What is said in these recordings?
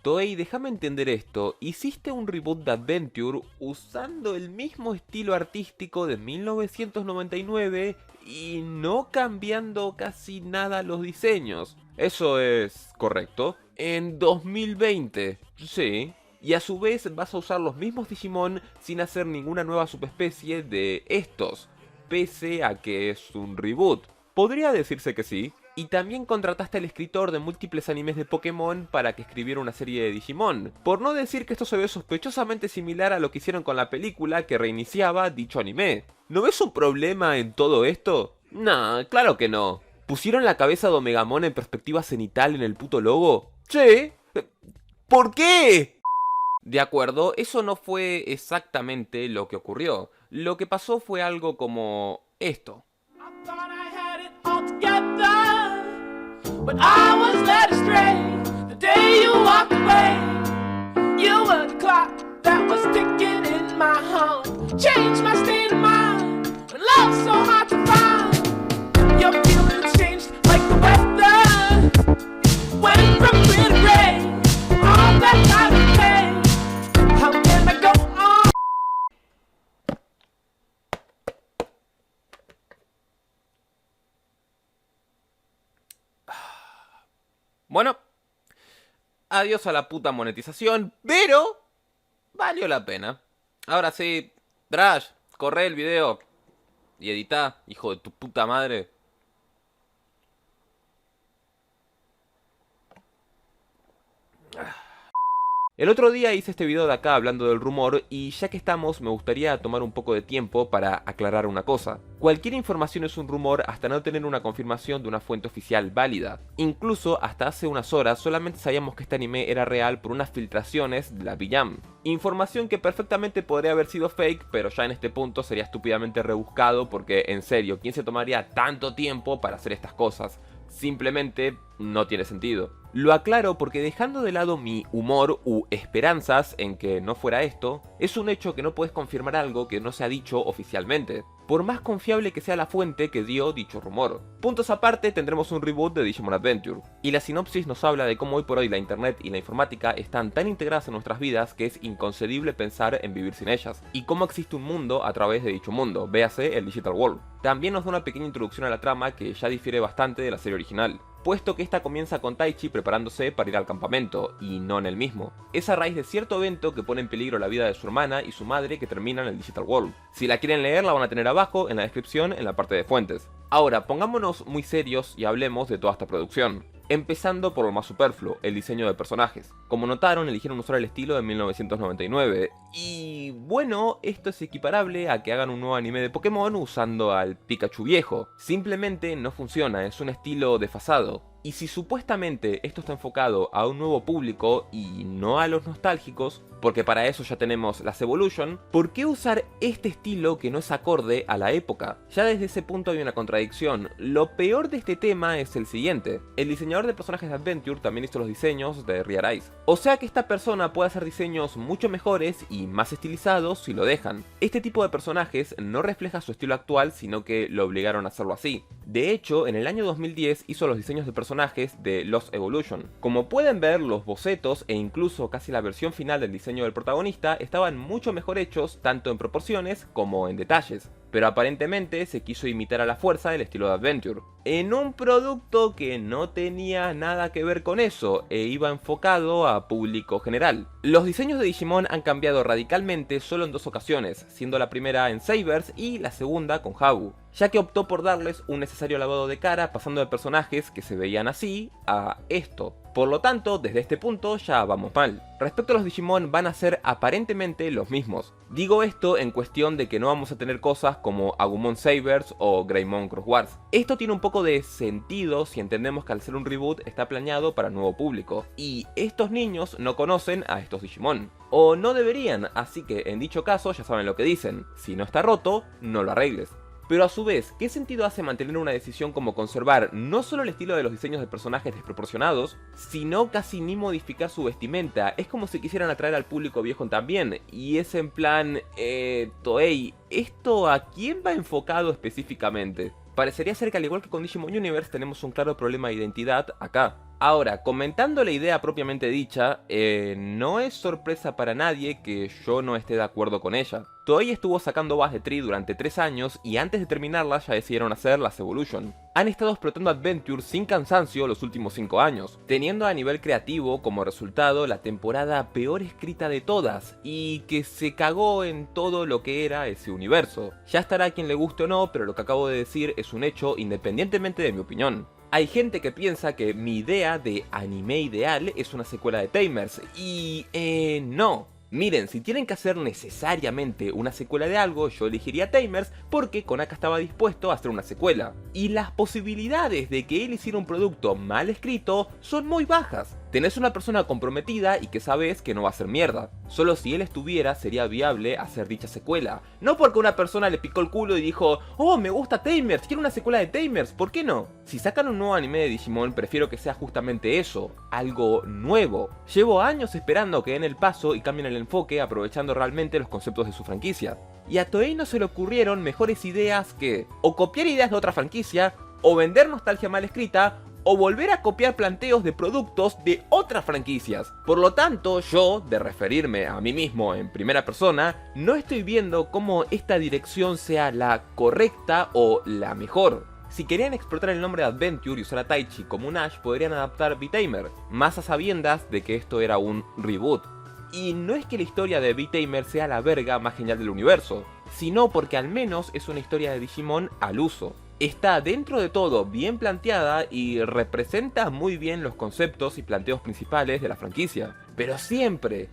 Toei, déjame entender esto, hiciste un reboot de Adventure usando el mismo estilo artístico de 1999 y no cambiando casi nada los diseños. ¿Eso es correcto? En 2020, sí. Y a su vez vas a usar los mismos Digimon sin hacer ninguna nueva subespecie de estos, pese a que es un reboot. Podría decirse que sí. Y también contrataste al escritor de múltiples animes de Pokémon para que escribiera una serie de Digimon. Por no decir que esto se ve sospechosamente similar a lo que hicieron con la película que reiniciaba dicho anime. ¿No ves un problema en todo esto? Nah, claro que no. ¿Pusieron la cabeza de Omegamon en perspectiva cenital en el puto logo? Sí. ¿Por qué? De acuerdo, eso no fue exactamente lo que ocurrió. Lo que pasó fue algo como esto. But I was led astray the day you walked away. You were the clock that was ticking in my heart. Changed my state of mind. When love's so hard to find. Your feelings changed like the weather. Went from clear to gray. All that I would pay. How can I go on? Bueno, adiós a la puta monetización, pero valió la pena. Ahora sí, Drash, corre el video y edita, hijo de tu puta madre. El otro día hice este video de acá hablando del rumor y ya que estamos me gustaría tomar un poco de tiempo para aclarar una cosa. Cualquier información es un rumor hasta no tener una confirmación de una fuente oficial válida. Incluso hasta hace unas horas solamente sabíamos que este anime era real por unas filtraciones de la V-Jam. Información que perfectamente podría haber sido fake, pero ya en este punto sería estúpidamente rebuscado porque en serio, ¿quién se tomaría tanto tiempo para hacer estas cosas? Simplemente no tiene sentido. Lo aclaro porque dejando de lado mi humor u esperanzas en que no fuera esto, es un hecho que no puedes confirmar algo que no se ha dicho oficialmente, por más confiable que sea la fuente que dio dicho rumor. Puntos aparte, tendremos un reboot de Digimon Adventure, y la sinopsis nos habla de cómo hoy por hoy la internet y la informática están tan integradas en nuestras vidas que es inconcebible pensar en vivir sin ellas, y cómo existe un mundo a través de dicho mundo, véase el Digital World. También nos da una pequeña introducción a la trama que ya difiere bastante de la serie original, puesto que esta comienza con Taichi preparándose para ir al campamento, y no en el mismo. Es a raíz de cierto evento que pone en peligro la vida de su hermana y su madre que termina en el Digital World. Si la quieren leer la van a tener abajo en la descripción en la parte de fuentes. Ahora, pongámonos muy serios y hablemos de toda esta producción. Empezando por lo más superfluo, el diseño de personajes. Como notaron, eligieron usar el estilo de 1999. Y bueno, esto es equiparable a que hagan un nuevo anime de Pokémon usando al Pikachu viejo. Simplemente no funciona, es un estilo desfasado. Y si supuestamente esto está enfocado a un nuevo público y no a los nostálgicos, porque para eso ya tenemos las Evolution, ¿por qué usar este estilo que no es acorde a la época? Ya desde ese punto hay una contradicción. Lo peor de este tema es el siguiente. El diseñador de personajes de Adventure también hizo los diseños de Rear Eyes. O sea que esta persona puede hacer diseños mucho mejores y más estilizados si lo dejan. Este tipo de personajes no refleja su estilo actual, sino que lo obligaron a hacerlo así. De hecho, en el año 2010 hizo los diseños de personajes de Lost Evolution. Como pueden ver, los bocetos e incluso casi la versión final del diseño del protagonista estaban mucho mejor hechos tanto en proporciones como en detalles, pero aparentemente se quiso imitar a la fuerza el estilo de Adventure, en un producto que no tenía nada que ver con eso e iba enfocado a público general. Los diseños de Digimon han cambiado radicalmente solo en dos ocasiones, siendo la primera en Sabers y la segunda con Habu, ya que optó por darles un necesario lavado de cara pasando de personajes que se veían así a esto. Por lo tanto, desde este punto ya vamos mal. Respecto a los Digimon van a ser aparentemente los mismos. Digo esto en cuestión de que no vamos a tener cosas como Agumon Sabers o Greymon Cross Wars. Esto tiene un poco de sentido si entendemos que al ser un reboot está planeado para nuevo público. Y estos niños no conocen a estos Digimon. O no deberían, así que en dicho caso ya saben lo que dicen. Si no está roto, no lo arregles. Pero a su vez, ¿qué sentido hace mantener una decisión como conservar no solo el estilo de los diseños de personajes desproporcionados, sino casi ni modificar su vestimenta? Es como si quisieran atraer al público viejo también, y es en plan, Toei, ¿esto a quién va enfocado específicamente? Parecería ser que al igual que con Digimon Universe tenemos un claro problema de identidad acá. Ahora, comentando la idea propiamente dicha, no es sorpresa para nadie que yo no esté de acuerdo con ella. Toei estuvo sacando OVAs de Tree durante 3 años y antes de terminarlas ya decidieron hacer las Evolution. Han estado explotando Adventure sin cansancio los últimos 5 años, teniendo a nivel creativo como resultado la temporada peor escrita de todas y que se cagó en todo lo que era ese universo. Ya estará a quien le guste o no, pero lo que acabo de decir es un hecho independientemente de mi opinión. Hay gente que piensa que mi idea de anime ideal es una secuela de Tamers, y no. Miren, si tienen que hacer necesariamente una secuela de algo, yo elegiría Tamers porque Konaka estaba dispuesto a hacer una secuela. Y las posibilidades de que él hiciera un producto mal escrito son muy bajas. Tenés una persona comprometida y que sabes que no va a ser mierda. Solo si él estuviera sería viable hacer dicha secuela. No porque una persona le picó el culo y dijo, oh, me gusta Tamers, quiero una secuela de Tamers, ¿por qué no? Si sacan un nuevo anime de Digimon, prefiero que sea justamente eso, algo nuevo. Llevo años esperando que den el paso y cambien el enfoque aprovechando realmente los conceptos de su franquicia. Y a Toei no se le ocurrieron mejores ideas que o copiar ideas de otra franquicia, o vender nostalgia mal escrita, o volver a copiar planteos de productos de otras franquicias. Por lo tanto, yo, de referirme a mí mismo en primera persona, no estoy viendo cómo esta dirección sea la correcta o la mejor. Si querían explotar el nombre de Adventure y usar a Taichi como un Ash, podrían adaptar V-Tamer, más a sabiendas de que esto era un reboot. Y no es que la historia de V-Tamer sea la verga más genial del universo, sino porque al menos es una historia de Digimon al uso. Está dentro de todo bien planteada y representa muy bien los conceptos y planteos principales de la franquicia. Pero siempre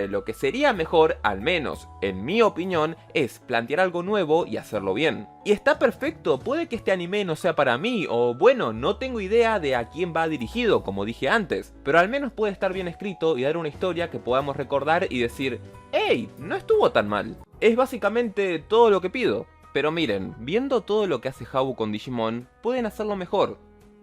lo que sería mejor, al menos en mi opinión, es plantear algo nuevo y hacerlo bien. Y está perfecto, puede que este anime no sea para mí, o bueno, no tengo idea de a quién va dirigido, como dije antes, pero al menos puede estar bien escrito y dar una historia que podamos recordar y decir, ¡hey! No estuvo tan mal. Es básicamente todo lo que pido. Pero miren, viendo todo lo que hace Habu con Digimon, pueden hacerlo mejor.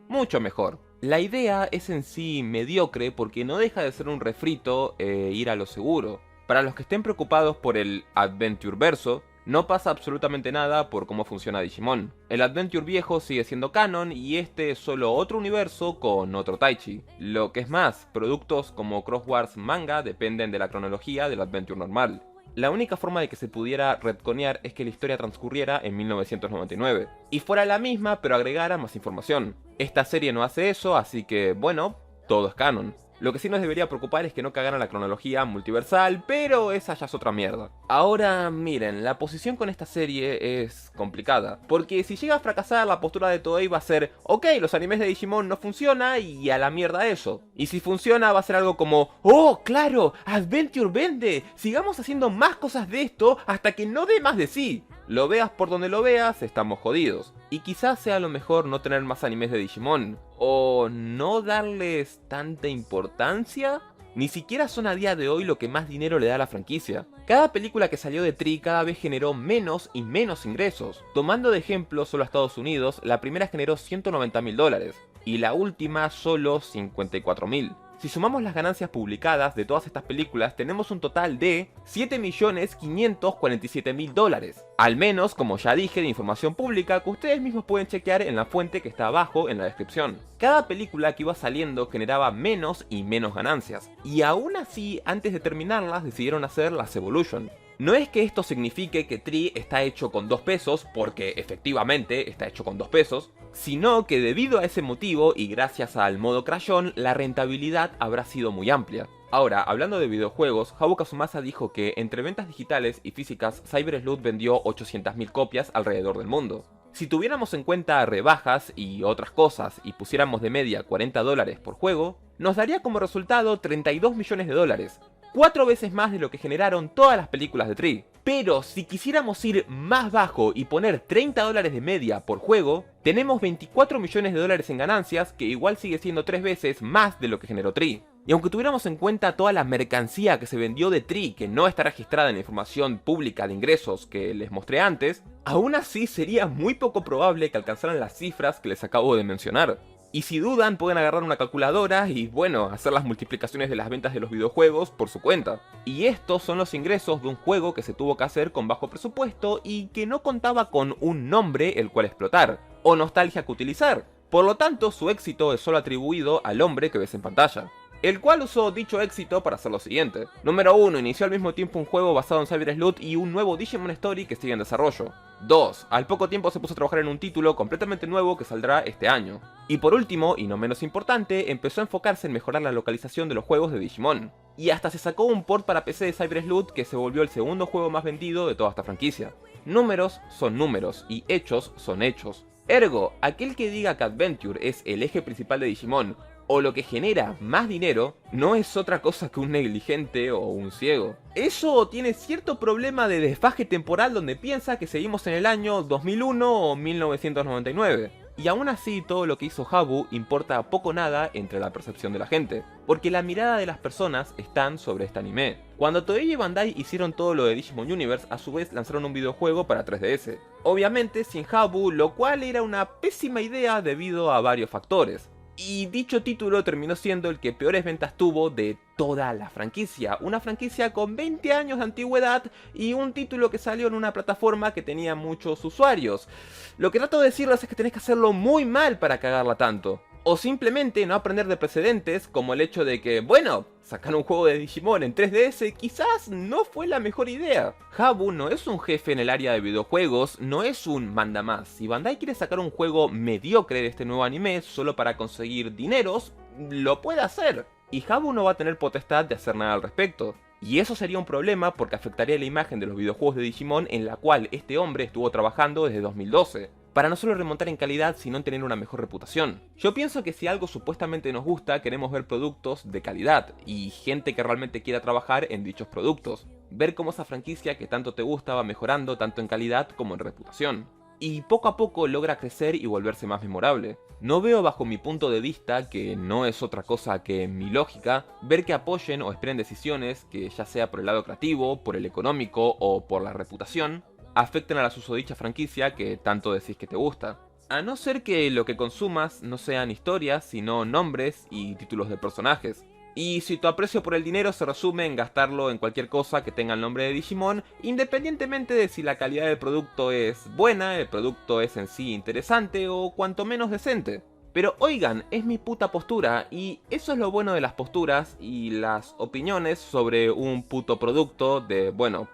Mucho mejor. La idea es en sí mediocre porque no deja de ser un refrito e ir a lo seguro. Para los que estén preocupados por el Adventure verso, no pasa absolutamente nada por cómo funciona Digimon. El Adventure viejo sigue siendo canon y este es solo otro universo con otro Taichi. Lo que es más, productos como Cross Wars Manga dependen de la cronología del Adventure normal. La única forma de que se pudiera retconear es que la historia transcurriera en 1999, y fuera la misma pero agregara más información. Esta serie no hace eso, así que bueno, todo es canon. Lo que sí nos debería preocupar es que no cagaran la cronología multiversal, pero esa ya es otra mierda. Ahora, miren, la posición con esta serie es complicada, porque si llega a fracasar la postura de Toei va a ser, ok, los animes de Digimon no funciona y a la mierda eso. Y si funciona va a ser algo como, oh, claro, Adventure vende, sigamos haciendo más cosas de esto hasta que no dé más de sí. Lo veas por donde lo veas, estamos jodidos. Y quizás sea lo mejor no tener más animes de Digimon, o no darles tanta importancia. Ni siquiera son a día de hoy lo que más dinero le da a la franquicia. Cada película que salió de Tree cada vez generó menos y menos ingresos. Tomando de ejemplo solo a Estados Unidos, la primera generó $190.000 y la última solo $54.000. Si sumamos las ganancias publicadas de todas estas películas, tenemos un total de $7.547.000. Al menos, como ya dije, de información pública que ustedes mismos pueden chequear en la fuente que está abajo en la descripción. Cada película que iba saliendo generaba menos y menos ganancias. Y aún así, antes de terminarlas, decidieron hacer las Evolution. No es que esto signifique que Tree está hecho con 2 pesos, porque efectivamente está hecho con 2 pesos, sino que debido a ese motivo y gracias al modo crayón, la rentabilidad habrá sido muy amplia. Ahora, hablando de videojuegos, Habu Kazumasa dijo que entre ventas digitales y físicas, Cyber Sleuth vendió 800.000 copias alrededor del mundo. Si tuviéramos en cuenta rebajas y otras cosas y pusiéramos de media $40 por juego, nos daría como resultado $32 millones, 4 veces más de lo que generaron todas las películas de Tree. Pero si quisiéramos ir más bajo y poner $30 de media por juego, tenemos $24 millones en ganancias, que igual sigue siendo 3 veces más de lo que generó Tree. Y aunque tuviéramos en cuenta toda la mercancía que se vendió de Tree, que no está registrada en la información pública de ingresos que les mostré antes, aún así sería muy poco probable que alcanzaran las cifras que les acabo de mencionar. Y si dudan, pueden agarrar una calculadora y, bueno, hacer las multiplicaciones de las ventas de los videojuegos por su cuenta. Y estos son los ingresos de un juego que se tuvo que hacer con bajo presupuesto y que no contaba con un nombre el cual explotar, o nostalgia que utilizar. Por lo tanto, su éxito es solo atribuido al hombre que ves en pantalla, el cual usó dicho éxito para hacer lo siguiente. Número 1. Inició al mismo tiempo un juego basado en Cyber Sleuth y un nuevo Digimon Story que sigue en desarrollo. 2. Al poco tiempo se puso a trabajar en un título completamente nuevo que saldrá este año. Y por último, y no menos importante, empezó a enfocarse en mejorar la localización de los juegos de Digimon. Y hasta se sacó un port para PC de Cyber Sleuth que se volvió el segundo juego más vendido de toda esta franquicia. Números son números y hechos son hechos. Ergo, aquel que diga que Adventure es el eje principal de Digimon, o lo que genera más dinero, no es otra cosa que un negligente o un ciego. Eso tiene cierto problema de desfaje temporal donde piensa que seguimos en el año 2001 o 1999. Y aún así todo lo que hizo Habu importa poco o nada entre la percepción de la gente, porque la mirada de las personas están sobre este anime. Cuando Toei y Bandai hicieron todo lo de Digimon Universe, a su vez lanzaron un videojuego para 3DS. Obviamente sin Habu, lo cual era una pésima idea debido a varios factores. Y dicho título terminó siendo el que peores ventas tuvo de toda la franquicia. Una franquicia con 20 años de antigüedad y un título que salió en una plataforma que tenía muchos usuarios. Lo que trato de decirles es que tenés que hacerlo muy mal para cagarla tanto. O simplemente no aprender de precedentes, como el hecho de que, bueno, sacar un juego de Digimon en 3DS quizás no fue la mejor idea. Habu no es un jefe en el área de videojuegos, no es un mandamás. Si Bandai quiere sacar un juego mediocre de este nuevo anime solo para conseguir dineros, lo puede hacer. Y Habu no va a tener potestad de hacer nada al respecto. Y eso sería un problema porque afectaría la imagen de los videojuegos de Digimon en la cual este hombre estuvo trabajando desde 2012. Para no solo remontar en calidad, sino en tener una mejor reputación. Yo pienso que si algo supuestamente nos gusta, queremos ver productos de calidad y gente que realmente quiera trabajar en dichos productos. Ver cómo esa franquicia que tanto te gusta va mejorando tanto en calidad como en reputación. Y poco a poco logra crecer y volverse más memorable. No veo bajo mi punto de vista, que no es otra cosa que mi lógica, ver que apoyen o esperen decisiones que ya sea por el lado creativo, por el económico o por la reputación, afecten a la susodicha franquicia que tanto decís que te gusta. A no ser que lo que consumas no sean historias, sino nombres y títulos de personajes. Y si tu aprecio por el dinero se resume en gastarlo en cualquier cosa que tenga el nombre de Digimon, independientemente de si la calidad del producto es buena, el producto es en sí interesante o cuanto menos decente. Pero oigan, es mi puta postura, y eso es lo bueno de las posturas y las opiniones sobre un puto producto de, bueno,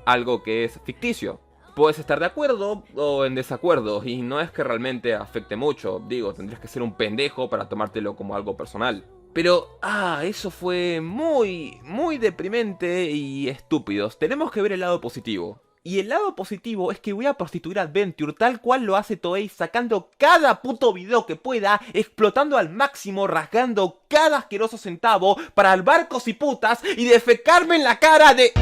algo que es ficticio. Puedes estar de acuerdo o en desacuerdo, y no es que realmente afecte mucho, digo, tendrías que ser un pendejo para tomártelo como algo personal. Pero, eso fue muy deprimente y estúpidos. Tenemos que ver el lado positivo. Y el lado positivo es que voy a prostituir Adventure tal cual lo hace Toei, sacando cada puto video que pueda, explotando al máximo, rasgando cada asqueroso centavo para barcos y putas y defecarme en la cara de...